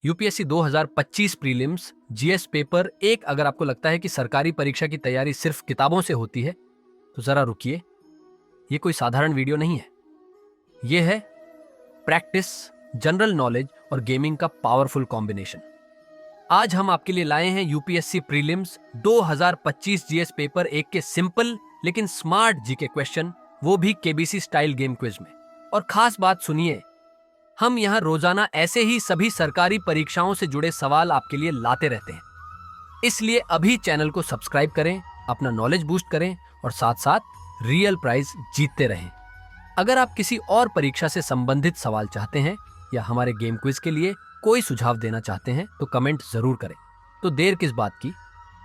UPSC 2025 prelims GS paper एक। अगर आपको लगता है कि सरकारी परीक्षा की तैयारी सिर्फ किताबों से होती है तो जरा रुकिए, ये कोई साधारण वीडियो नहीं है। ये है प्रैक्टिस, जनरल नॉलेज और गेमिंग का पावरफुल कॉम्बिनेशन। आज हम आपके लिए लाए हैं यूपीएससी प्रीलिम्स 2025 जीएस पेपर एक के सिंपल लेकिन स्मार्ट जीके क्वेश्चन, वो भी केबीसी स्टाइल गेम क्विज में। और खास बात सुनिए, हम यहां रोजाना ऐसे ही सभी सरकारी परीक्षाओं से जुड़े सवाल आपके लिए लाते रहते हैं। इसलिए अभी चैनल को सब्सक्राइब करें, अपना नॉलेज बूस्ट करें और साथ साथ रियल प्राइज जीतते रहें। अगर आप किसी और परीक्षा से संबंधित सवाल चाहते हैं या हमारे गेम क्विज के लिए कोई सुझाव देना चाहते हैं तो कमेंट जरूर करें। तो देर किस बात की,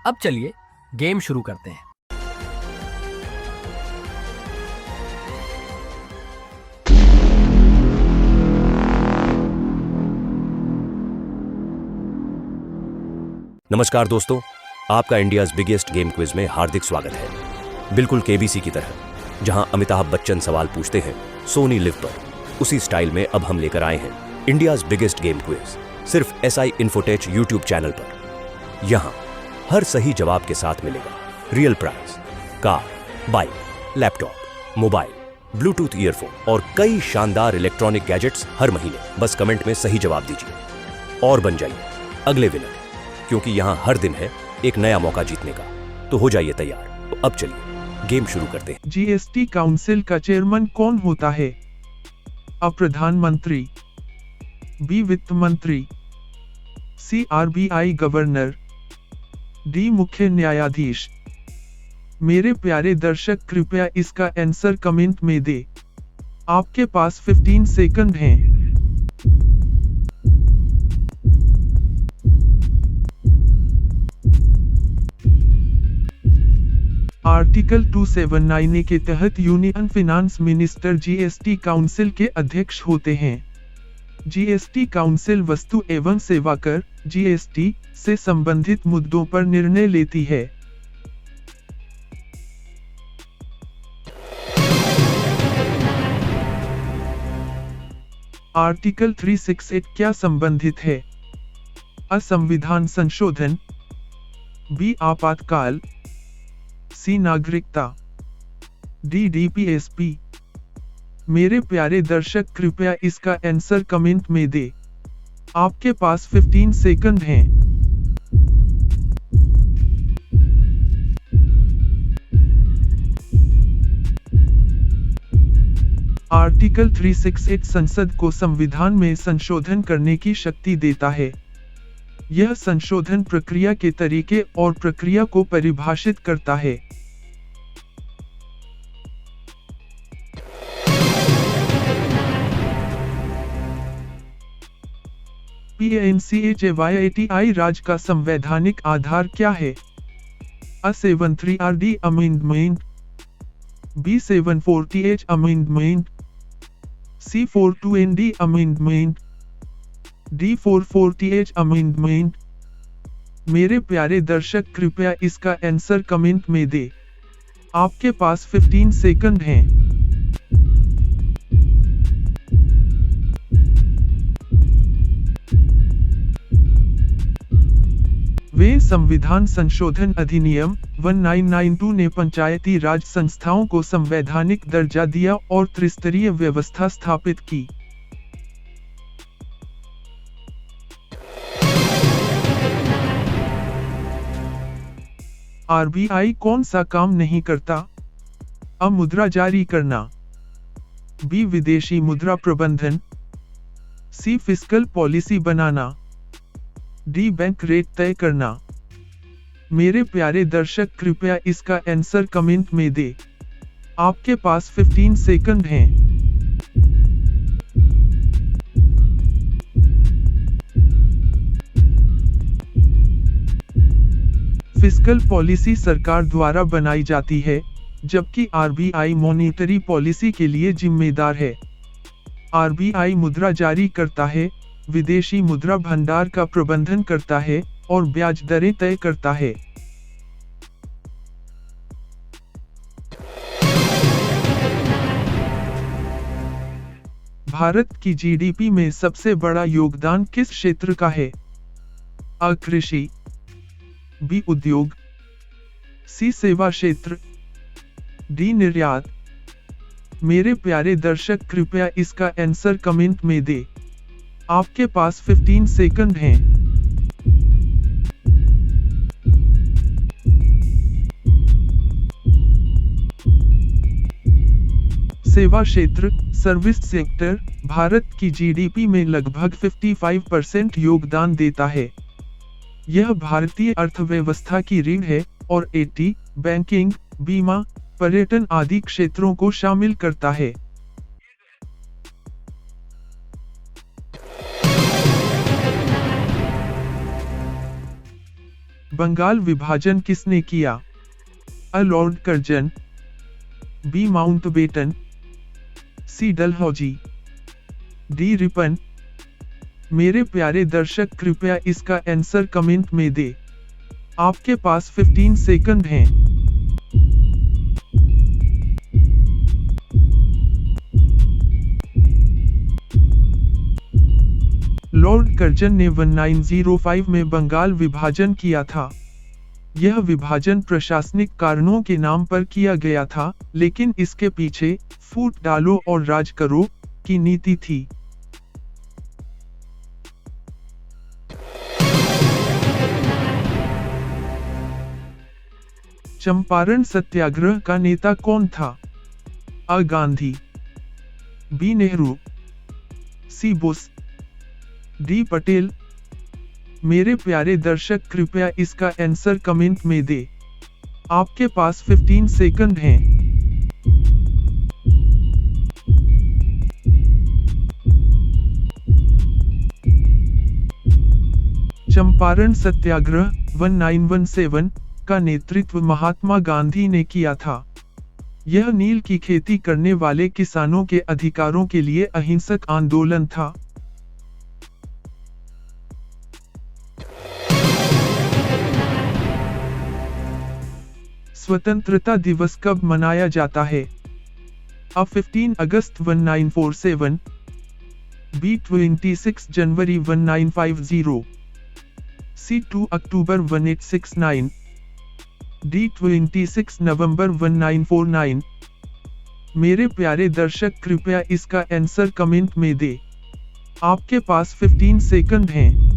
अब चलिए गेम शुरू करते हैं। नमस्कार दोस्तों, आपका इंडियाज़ बिगेस्ट गेम क्विज में हार्दिक स्वागत है। बिल्कुल केबीसी की तरह, जहां अमिताभ बच्चन सवाल पूछते हैं सोनी लिव पर, उसी स्टाइल में अब हम लेकर आए हैं इंडियाज़ बिगेस्ट गेम क्विज, सिर्फ एसआई इन्फोटेक यूट्यूब चैनल पर। यहां हर सही जवाब के साथ मिलेगा real prize, car, bike, laptop, mobile, Bluetooth earphone और कई शानदार इलेक्ट्रॉनिक गैजेट्स हर महीने। बस कमेंट में सही जवाब दीजिए और बन जाइए अगले विनर, क्योंकि यहां हर दिन है एक नया मौका जीतने का। तो हो जाइए तैयार। तो अब चलिए गेम शुरू करते हैं। जीएसटी काउंसिल का चेयरमैन कौन होता है? अ प्रधानमंत्री, बी वित्त मंत्री, सी आरबीआई गवर्नर, डी मुख्य न्यायाधीश। मेरे प्यारे दर्शक, कृपया इसका आंसर कमेंट में दे। आपके पास 15 सेकंड हैं। आर्टिकल 279A के तहत union finance minister GST council के अध्यक्ष होते हैं। जीएसटी काउंसिल वस्तु एवं सेवा कर जीएसटी से संबंधित मुद्दों पर निर्णय लेती है। आर्टिकल 368 क्या संबंधित है? अ संविधान संशोधन, बी आपातकाल, सी नागरिकता, डी डीपीएसपी। मेरे प्यारे दर्शक, कृपया इसका आंसर कमेंट में दे। आपके पास 15 सेकंड हैं। आर्टिकल 368 संसद को संविधान में संशोधन करने की शक्ति देता है। यह संशोधन प्रक्रिया के तरीके और प्रक्रिया को परिभाषित करता है। PNCHAYATI राज्य का संवैधानिक आधार क्या है? A 73RD amendment, B 740H amendment, C 42ND amendment, D 440H amendment. मेरे प्यारे दर्शक, कृपया इसका आंसर कमेंट में दे। आपके पास 15 सेकंड हैं। वे संविधान संशोधन अधिनियम 1992 ने पंचायती राज संस्थाओं को संवैधानिक दर्जा दिया और त्रिस्तरीय व्यवस्था स्थापित की। आरबीआई कौन सा काम नहीं करता? अ मुद्रा जारी करना, बी विदेशी मुद्रा प्रबंधन, सी फिस्कल पॉलिसी बनाना, डी बैंक रेट तय करना। मेरे प्यारे दर्शक, कृपया इसका आंसर कमेंट में दे। आपके पास 15 सेकंड हैं। फिस्कल पॉलिसी सरकार द्वारा बनाई जाती है, जबकि आरबीआई मॉनेटरी पॉलिसी के लिए जिम्मेदार है। आरबीआई मुद्रा जारी करता है, विदेशी मुद्रा भंडार का प्रबंधन करता है और ब्याज दरें तय करता है। भारत की जीडीपी में सबसे बड़ा योगदान किस क्षेत्र का है? अ कृषि, बी उद्योग, सी सेवा क्षेत्र, डी निर्यात। मेरे प्यारे दर्शक कृपया इसका आंसर कमेंट में दें। आपके पास 15 सेकंड हैं। सेवा क्षेत्र, सर्विस सेक्टर, भारत की जीडीपी में लगभग 55% योगदान देता है। यह भारतीय अर्थव्यवस्था की रीढ़ है और आईटी, बैंकिंग, बीमा, पर्यटन आदि क्षेत्रों को शामिल करता है। बंगाल विभाजन किसने किया? अ लॉर्ड कर्जन, बी माउंटबेटन, सी डलहौजी, डी रिपन। मेरे प्यारे दर्शक कृपया इसका आंसर कमेंट में दें। आपके पास 15 सेकंड हैं। लॉर्ड कर्जन ने 1905 में बंगाल विभाजन किया था। यह विभाजन प्रशासनिक कारणों के नाम पर किया गया था, लेकिन इसके पीछे फूट डालो और राज करो की नीति थी। चंपारण सत्याग्रह का नेता कौन था? अ गांधी, बी नेहरू, सी बोस, डी पटेल। मेरे प्यारे दर्शक कृपया इसका आंसर कमेंट में दें। आपके पास 15 सेकंड हैं। चंपारण सत्याग्रह 1917 का नेतृत्व महात्मा गांधी ने किया था। यह नील की खेती करने वाले किसानों के अधिकारों के लिए अहिंसक आंदोलन था। स्वतंत्रता दिवस कब मनाया जाता है? अ 15 अगस्त 1947, बी 26 जनवरी 1950, सी 2 अक्टूबर 1869, डी 26 नवंबर 1949। मेरे प्यारे दर्शक कृपया इसका आंसर कमेंट में दें। आपके पास 15 सेकंड हैं।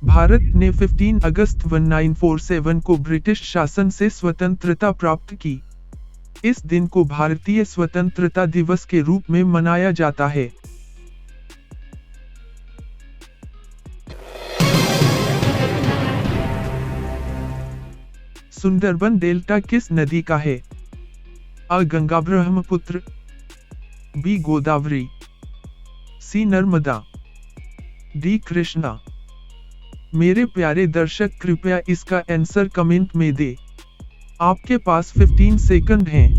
भारत ने 15 अगस्त 1947 को ब्रिटिश शासन से स्वतंत्रता प्राप्त की। इस दिन को भारतीय स्वतंत्रता दिवस के रूप में मनाया जाता है। सुंदरबन डेल्टा किस नदी का है? अ गंगा ब्रह्मपुत्र, बी गोदावरी, सी नर्मदा, डी कृष्णा। मेरे प्यारे दर्शक कृपया इसका आंसर कमेंट में दें। आपके पास 15 सेकंड हैं।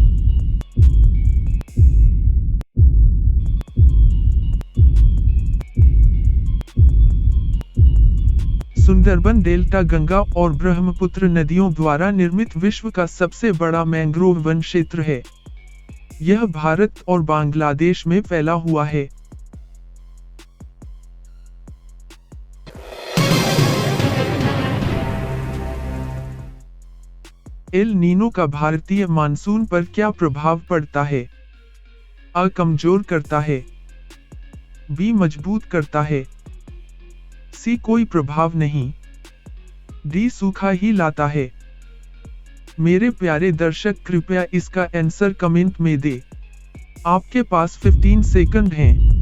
सुंदरबन डेल्टा गंगा और ब्रह्मपुत्र नदियों द्वारा निर्मित विश्व का सबसे बड़ा मैंग्रोव वन क्षेत्र है। यह भारत और बांग्लादेश में फैला हुआ है। एल नीनो का भारतीय मानसून पर क्या प्रभाव पड़ता है? अ कमजोर करता है, बी मजबूत करता है, सी कोई प्रभाव नहीं, डी सूखा ही लाता है। मेरे प्यारे दर्शक कृपया इसका आंसर कमेंट में दें। आपके पास 15 सेकंड हैं।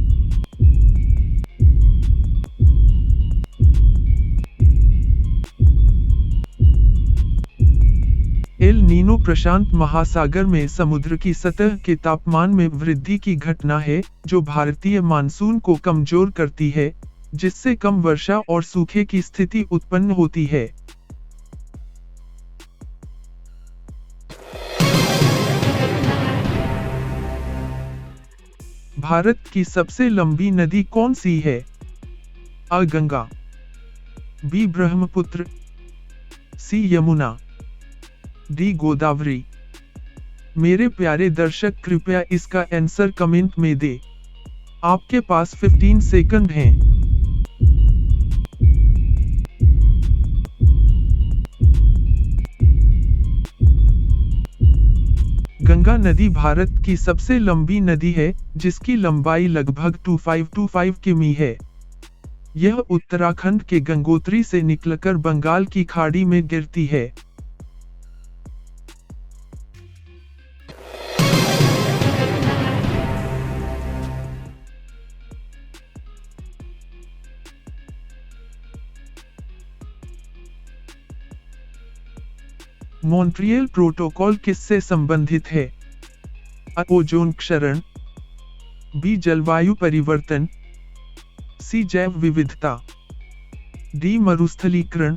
एल नीनो प्रशांत महासागर में समुद्र की सतह के तापमान में वृद्धि की घटना है, जो भारतीय मानसून को कमजोर करती है, जिससे कम वर्षा और सूखे की स्थिति उत्पन्न होती है। भारत की सबसे लंबी नदी कौन सी है? अ गंगा, बी ब्रह्मपुत्र, सी यमुना, डी गोदावरी। मेरे प्यारे दर्शक कृपया इसका आंसर कमेंट में दे। आपके पास 15 सेकंड हैं। गंगा नदी भारत की सबसे लंबी नदी है, जिसकी लंबाई लगभग 2525 किमी है। यह उत्तराखंड के गंगोत्री से निकलकर बंगाल की खाड़ी में गिरती है। मॉन्ट्रियल प्रोटोकॉल किससे संबंधित है? अ. ओजोन क्षरण, बी. जलवायु परिवर्तन, सी. जैव विविधता, डी. मरुस्थलीकरण।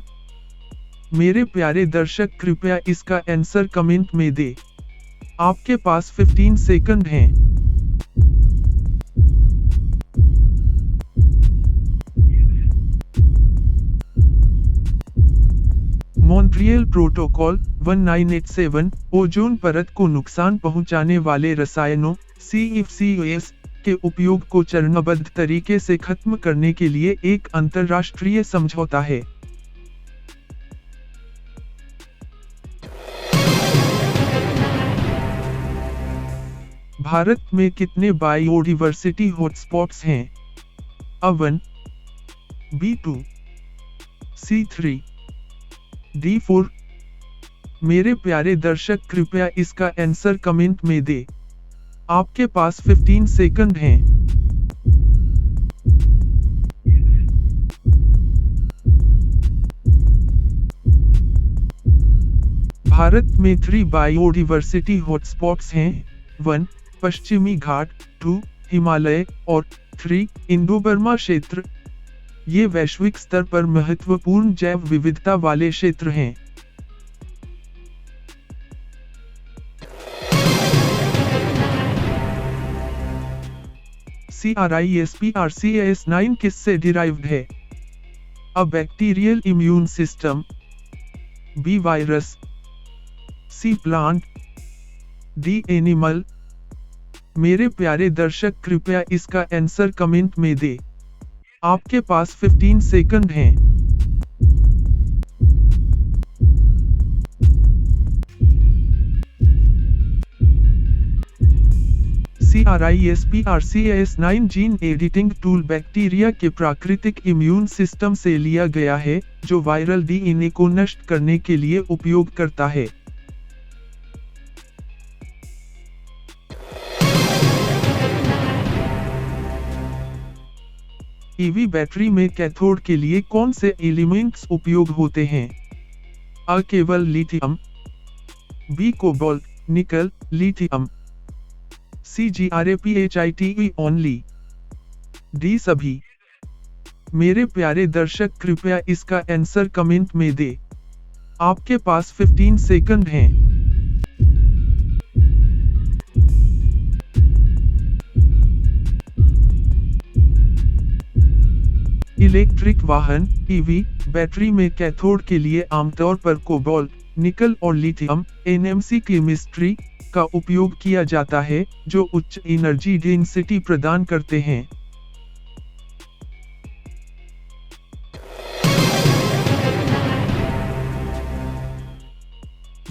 मेरे प्यारे दर्शक कृपया इसका आंसर कमेंट में दे। आपके पास 15 सेकंड हैं। मॉन्ट्रियल प्रोटोकॉल 1987 ओजोन परत को नुकसान पहुंचाने वाले रसायनों CFCs के उपयोग को चरणबद्ध तरीके से खत्म करने के लिए एक अंतर्राष्ट्रीय समझौता है। भारत में कितने बायोडाइवर्सिटी हॉटस्पॉट्स हैं? अ. 1, बी. 2, सी. 3, डी. 4। मेरे प्यारे दर्शक कृपया इसका आंसर कमेंट में दे। आपके पास 15 सेकंड हैं। भारत में 3 बायोडाइवर्सिटी हॉटस्पॉट्स हैं। 1, पश्चिमी घाट, 2, हिमालय और 3, इंडो बर्मा क्षेत्र। ये वैश्विक स्तर पर महत्वपूर्ण जैव विविधता वाले क्षेत्र हैं। CRISPR-Cas9 किससे डिराइव्ड है? A. Bacterial immune system, B. Virus, C. Plant, D. Animal. मेरे प्यारे दर्शक कृपया इसका आंसर कमेंट में दे। आपके पास 15 सेकंड हैं। CRISPR-Cas9 gene editing tool bacteria के प्राकृतिक इम्यून सिस्टम से लिया गया है, जो वायरल डीएनए को नष्ट करने के लिए उपयोग करता है। ईवी बैटरी में कैथोड के लिए कौन से एलिमेंट्स उपयोग होते हैं? अ. केवल लिथियम, बी. कोबाल्ट, निकल, लिथियम, सी. GrAphite only, D. सभी। मेरे प्यारे दर्शक कृपया इसका आंसर कमेंट में दे। आपके पास 15 सेकंड हैं। इलेक्ट्रिक वाहन ईवी बैटरी में कैथोड के लिए आमतौर पर कोबाल्ट, निकल और लिथियम NMC केमिस्ट्री का उपयोग किया जाता है, जो उच्च एनर्जी डेंसिटी प्रदान करते हैं।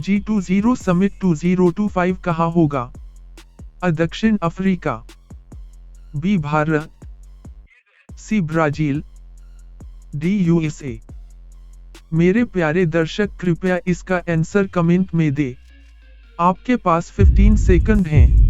G20 समिट 2025 कहाँ होगा? अ. दक्षिण Africa, B. Bharat, C. Brazil, D. USA। मेरे प्यारे दर्शक कृपया इसका आंसर कमेंट में दे। आपके पास 15 सेकंड हैं।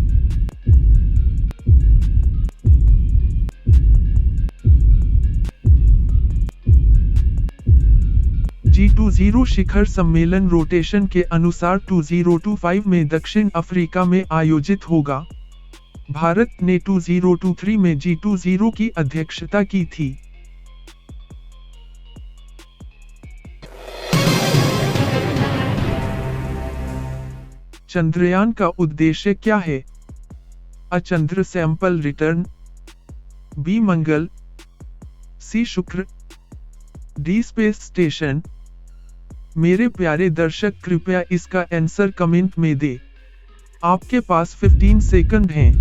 G20 शिखर सम्मेलन रोटेशन के अनुसार 2025 में दक्षिण अफ्रीका में आयोजित होगा। भारत ने 2023 में G20 की अध्यक्षता की थी। चंद्रयान का उद्देश्य क्या है? अ. चंद्र सैंपल रिटर्न, बी. मंगल, सी. शुक्र, डी. स्पेस स्टेशन, मेरे प्यारे दर्शक कृपया इसका आंसर कमेंट में दे। आपके पास 15 सेकंड हैं।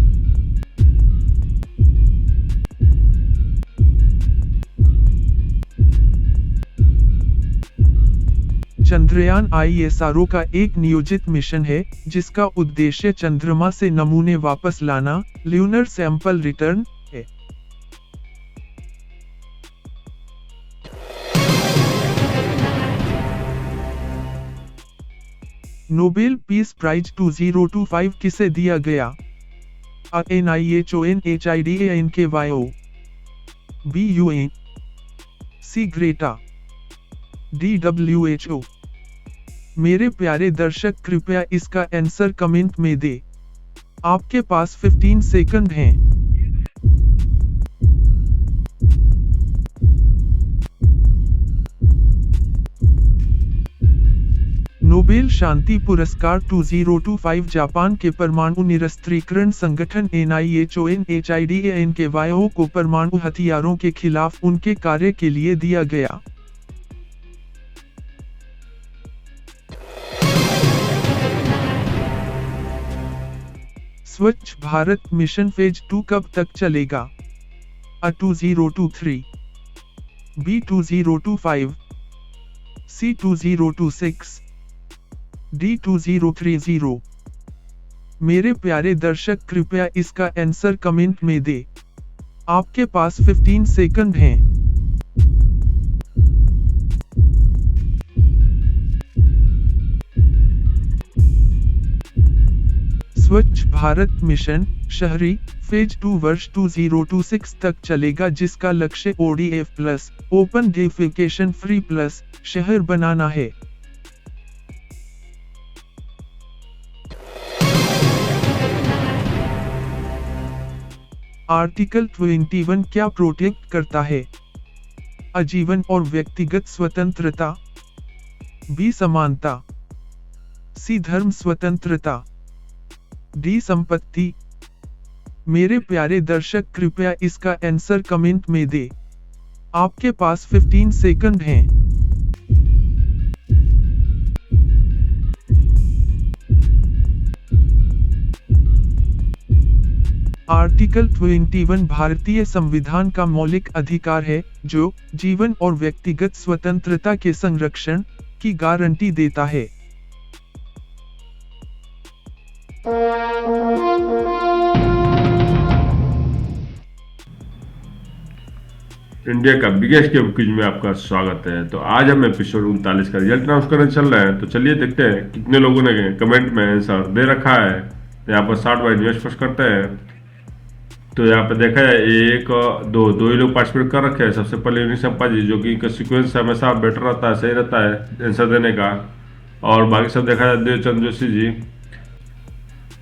चंद्रयान ISRO का एक नियोजित मिशन है जिसका उद्देश्य चंद्रमा से नमूने वापस लाना, ल्यूनर सैंपल रिटर्न है। नोबेल पीस प्राइज 2025 किसे दिया गया? A. NIHONHIDANKYO B. UN C. Greta D. WHO। मेरे प्यारे दर्शक कृपया इसका आंसर कमेंट में दे। आपके पास 15 सेकंड हैं। नोबेल शांति पुरस्कार 2025 जापान के परमाणु निरस्त्रीकरण संगठन NIHONHIDANKYO को परमाणु हथियारों के खिलाफ उनके कार्य के लिए दिया गया। स्वच्छ भारत मिशन फेज 2 कब तक चलेगा? A. 2023 B. 2025 C. 2026 D. 2030। मेरे प्यारे दर्शक कृपया इसका आंसर कमेंट में दे। आपके पास 15 सेकंड हैं। स्वच्छ भारत मिशन शहरी फेज 2 वर्ष 2026 तक चलेगा जिसका लक्ष्य ODF plus open defecation free plus शहर बनाना है। आर्टिकल 21 क्या प्रोटेक्ट करता है? आजीवन और व्यक्तिगत स्वतंत्रता B. समानता C. धर्म स्वतंत्रता D. संपत्ति। मेरे प्यारे दर्शक कृपया इसका आंसर कमेंट में दे। आपके पास 15 सेकंड हैं। आर्टिकल 21 भारतीय संविधान का मौलिक अधिकार है जो जीवन और व्यक्तिगत स्वतंत्रता के संरक्षण की गारंटी देता है। इंडिया का बिगेस्ट गेम क्विज में आपका स्वागत है। तो आज हम एपिसोड 39 का रिजल्ट अनाउंस करने चल रहे हैं। तो चलिए देखते हैं कितने लोगों ने कमेंट में आंसर दे रखा है। यहाँ पर 60 बाई इन्वेस्ट करते हैं। तो यहाँ पे देखा जाए 1 2 ही लोग पार्टिसिपेट कर रखे हैं। सबसे पहले यूनिसम्पा जी जो कि इनका सिक्वेंस हमेशा बेटर रहता है, सही रहता है आंसर देने का। और बाकी सब देखा जाए देवचंद जोशी जी।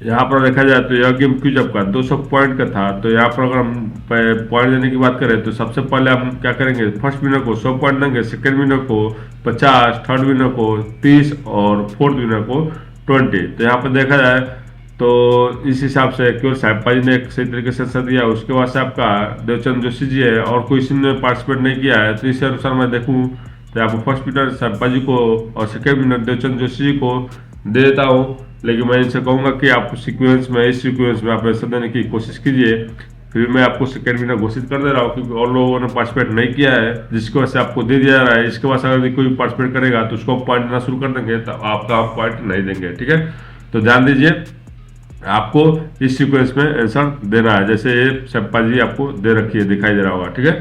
यहाँ पर देखा जाए तो यह गेम क्विज आपका 200 पॉइंट का था। तो यहाँ पर अगर हम पॉइंट देने की बात करें तो सबसे पहले हम क्या करेंगे, फर्स्ट विनर को 100 पॉइंट देंगे, सेकंड विनर को 50, थर्ड विनर को 30 और फोर्थ विनर को 20। तो यहाँ पर देखा जाए तो इस हिसाब से केवल साहिबा जी ने एक सही तरीके से आंसर दिया। उसके बाद से आपका देवचंद जोशी जी है और कोई किसी ने पार्टिसिपेट नहीं किया है। तो इस अनुसार मैं देखूँ तो यहाँ पर फर्स्ट विनर साहिबा जी को और सेकेंड विनर देवचंद जोशी जी को दे देता हूँ। लेकिन मैं इनसे कहूँगा कि आप सीक्वेंस में इस सीक्वेंस में आप आंसर देने की कोशिश कीजिए। फिर मैं आपको सेकेंड विनर घोषित कर दे रहा हूँ क्योंकि और लोगों ने पार्टिसिपेट नहीं किया है, जिसकी वजह से आपको दे दिया जा रहा है। इसके बाद अगर कोई पार्टिसिपेट करेगा तो उसको पॉइंट देना शुरू कर देंगे, तो आपका आप पॉइंट नहीं देंगे। ठीक है, तो ध्यान दीजिए आपको इस सीक्वेंस में आंसर देना है जैसे ये सप्पा जी आपको दे रखी है, दिखाई दे रहा होगा। ठीक है,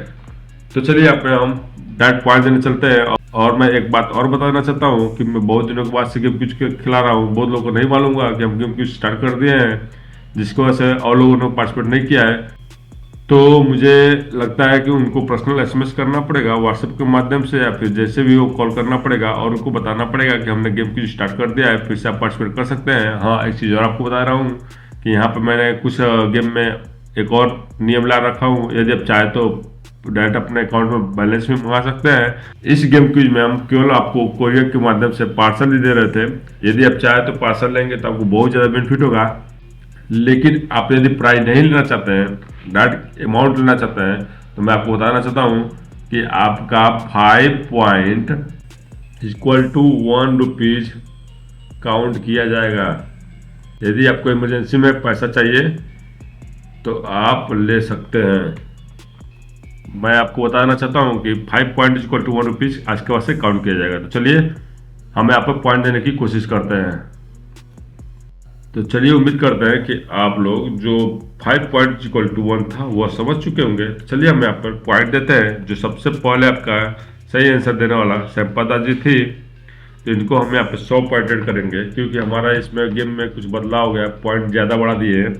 तो चलिए आप हम डायरेक्ट पॉइंट देने चलते हैं। और मैं एक बात और बताना चाहता हूँ कि मैं बहुत दिनों के बाद से गेम क्विज खिला रहा हूँ। बहुत लोगों को नहीं मालूम होगा कि हम गेम क्विज स्टार्ट कर दिए हैं, जिसकी वजह से और लोगों ने पार्टिसिपेट नहीं किया है। तो मुझे लगता है कि उनको पर्सनल एसएमएस करना पड़ेगा व्हाट्सएप के माध्यम से, या फिर जैसे भी वो कॉल करना पड़ेगा और उनको बताना पड़ेगा कि हमने गेम क्विज स्टार्ट कर दिया है, फिर से आप पार्टिसिपेट कर सकते हैं। हाँ, एक चीज़ और आपको बता रहा हूँ कि यहाँ पर मैंने कुछ गेम में एक और नियम ला रखा हूँ। यदि आप चाहे तो डायरेक्ट अपने अकाउंट में बैलेंस भी मंगा सकते हैं। इस गेम क्विज में हम केवल आपको कोरियर के माध्यम से पार्सल ही दे रहे थे। यदि आप चाहे तो पार्सल लेंगे तो आपको बहुत ज़्यादा बेनिफिट होगा। लेकिन आप यदि प्राइस नहीं लेना चाहते हैं, डायरेक्ट अमाउंट लेना चाहते हैं, तो मैं आपको बताना चाहता हूँ कि आपका इक्वल टू 1 रुपीज काउंट किया जाएगा। यदि आपको इमरजेंसी में पैसा चाहिए तो आप ले सकते हैं। मैं आपको बताना चाहता हूँ कि 5 पॉइंट इक्वल टू 1 रुपीज आज के बाद से काउंट किया जाएगा। तो चलिए हम यहाँ पर पॉइंट देने की कोशिश करते हैं। तो चलिए उम्मीद करते हैं कि आप लोग जो 5 पॉइंट इक्वल टू 1 था वह समझ चुके होंगे। तो चलिए हम यहाँ पर पॉइंट देते हैं। जो सबसे पहले आपका सही आंसर देने वाला संपदा जी थी, तो इनको हम यहाँ पे 100 पॉइंट ऐड करेंगे, क्योंकि हमारा इसमें गेम में कुछ बदलाव हो गया, पॉइंट ज़्यादा बढ़ा दिए हैं।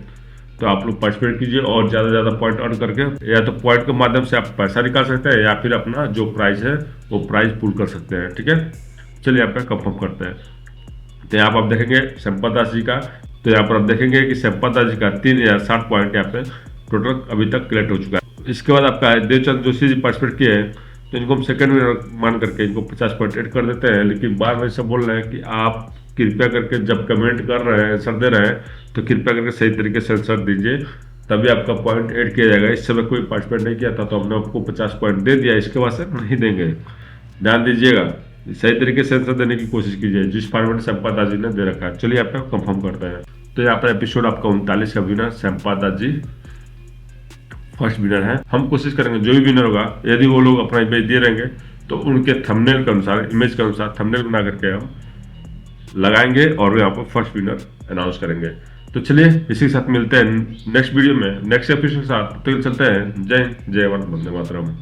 तो आप लोग पार्टिसिपेट कीजिए और ज़्यादा पॉइंट अर्न करके या तो पॉइंट के माध्यम से आप पैसा निकाल सकते हैं या फिर अपना जो प्राइस है वो प्राइस पुल कर सकते हैं। ठीक है, चलिए यहाँ पे कंफर्म करते हैं। तो यहाँ पर आप देखेंगे संपदा जी का, तो यहाँ पर आप देखेंगे कि संपदा जी का 3060 पॉइंट यहाँ पे टोटल अभी तक कलेक्ट हो चुका है। इसके बाद आपका देवचंद जोशी जी पार्टिसिपेट किए हैं, तो इनको हम सेकंड विनर मान करके इनको 50 पॉइंट ऐड कर देते हैं। लेकिन बार बार से बोल रहे हैं कि आप कृपया करके जब कमेंट कर रहे हैं, आंसर दे रहे हैं, तो कृपया करके सही तरीके से आंसर दीजिए, तभी आपका पॉइंट ऐड किया जाएगा। इस समय कोई पार्टिसिपेट नहीं किया था तो हमने आपको 50 पॉइंट दे दिया, इसके बाद से नहीं देंगे। ध्यान दीजिएगा, सही तरीके से आंसर देने की कोशिश कीजिए जिस फॉर्मेट संपदा जी ने दे रखा है। चलिए आप कंफर्म करते हैं। तो यहाँ पर एपिसोड आपका 39 का विनर संपदा जी फर्स्ट विनर है। हम कोशिश करेंगे जो भी विनर होगा, यदि वो लोग अपना इमेज दे रहेंगे तो उनके थंबनेल के अनुसार, इमेज के अनुसार थंबनेल बना करके हम लगाएंगे और यहाँ पर फर्स्ट विनर अनाउंस करेंगे। तो चलिए इसी के साथ मिलते हैं नेक्स्ट वीडियो में, नेक्स्ट एपिसोड के साथ। तो चलते हैं। जय हिंद, जय भारत, वंदे मातरम।